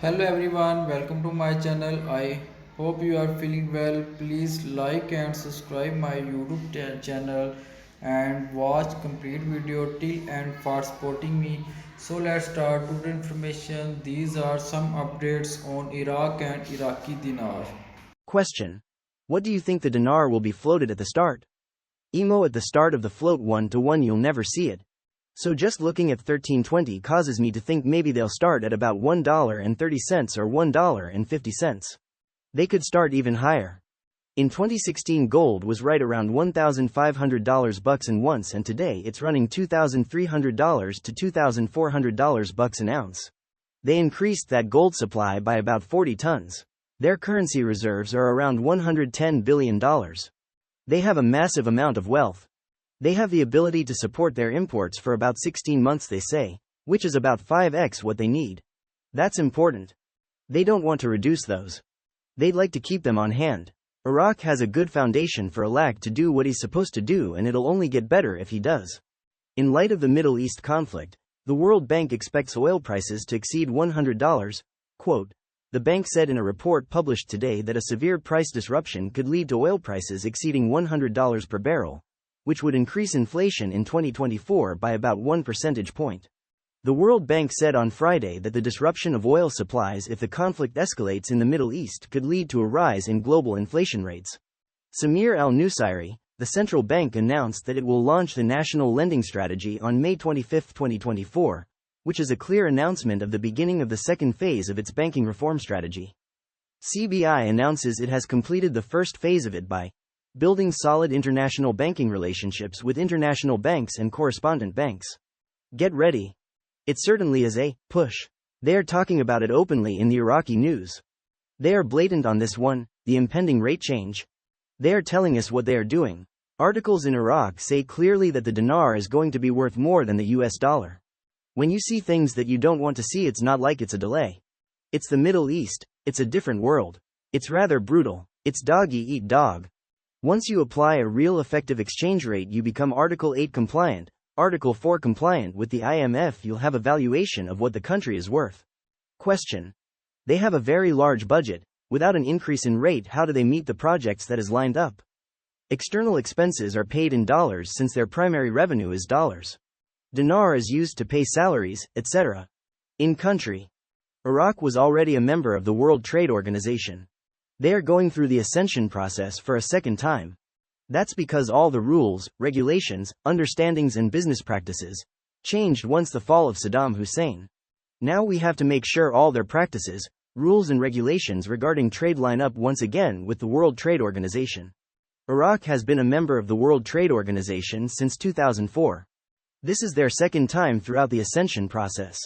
Hello everyone, welcome to my channel. I hope you are feeling well. Please like and subscribe my YouTube channel and watch complete video till end for supporting me. So let's start today's information. These are some updates on Iraq and Iraqi dinar. Question. What do you think the dinar will be floated at the start? IMO at the start of the float 1 to 1 you'll never see it. So just looking at 1320 causes me to think maybe they'll start at about $1.30 or $1.50. They could start even higher. In 2016 gold was right around $1,500 bucks an ounce and today it's running $2,300 to $2,400 bucks an ounce. They increased that gold supply by about 40 tons. Their currency reserves are around $110 billion. They have a massive amount of wealth. They have the ability to support their imports for about 16 months, they say, which is about 5x what they need. That's important. They don't want to reduce those. They'd like to keep them on hand. Iraq has a good foundation for Iraq to do what he's supposed to do, and it'll only get better if he does. In light of the Middle East conflict, the World Bank expects oil prices to exceed $100. Quote, the bank said in a report published today that a severe price disruption could lead to oil prices exceeding $100 per barrel, which would increase inflation in 2024 by about 1 percentage point. The World Bank said on Friday that the disruption of oil supplies if the conflict escalates in the Middle East could lead to a rise in global inflation rates. Samir al-Nusayri, the central bank, announced that it will launch the National Lending Strategy on May 25, 2024, which is a clear announcement of the beginning of the second phase of its banking reform strategy. CBI announces it has completed the first phase of it by building solid international banking relationships with international banks and correspondent banks. Get ready. It certainly is a push. They are talking about it openly in the Iraqi news. They are blatant on this one, the impending rate change. They are telling us what they are doing. Articles in Iraq say clearly that the dinar is going to be worth more than the US dollar. When you see things that you don't want to see, it's not like it's a delay. It's the Middle East, it's a different world. It's rather brutal. It's dog eat dog. Once you apply a real effective exchange rate, you become Article 8 compliant, Article 4 compliant with the IMF. You'll have a valuation of what the country is worth. Question. They have a very large budget. Without an increase in rate, how do they meet the projects that is lined up? External expenses are paid in dollars since their primary revenue is dollars. Dinar is used to pay salaries, etc. In country. Iraq was already a member of the World Trade Organization. They are going through the ascension process for a second time. That's because all the rules, regulations, understandings and business practices changed once the fall of Saddam Hussein. Now we have to make sure all their practices, rules and regulations regarding trade line up once again with the World Trade Organization. Iraq has been a member of the World Trade Organization since 2004. This is their second time throughout the ascension process.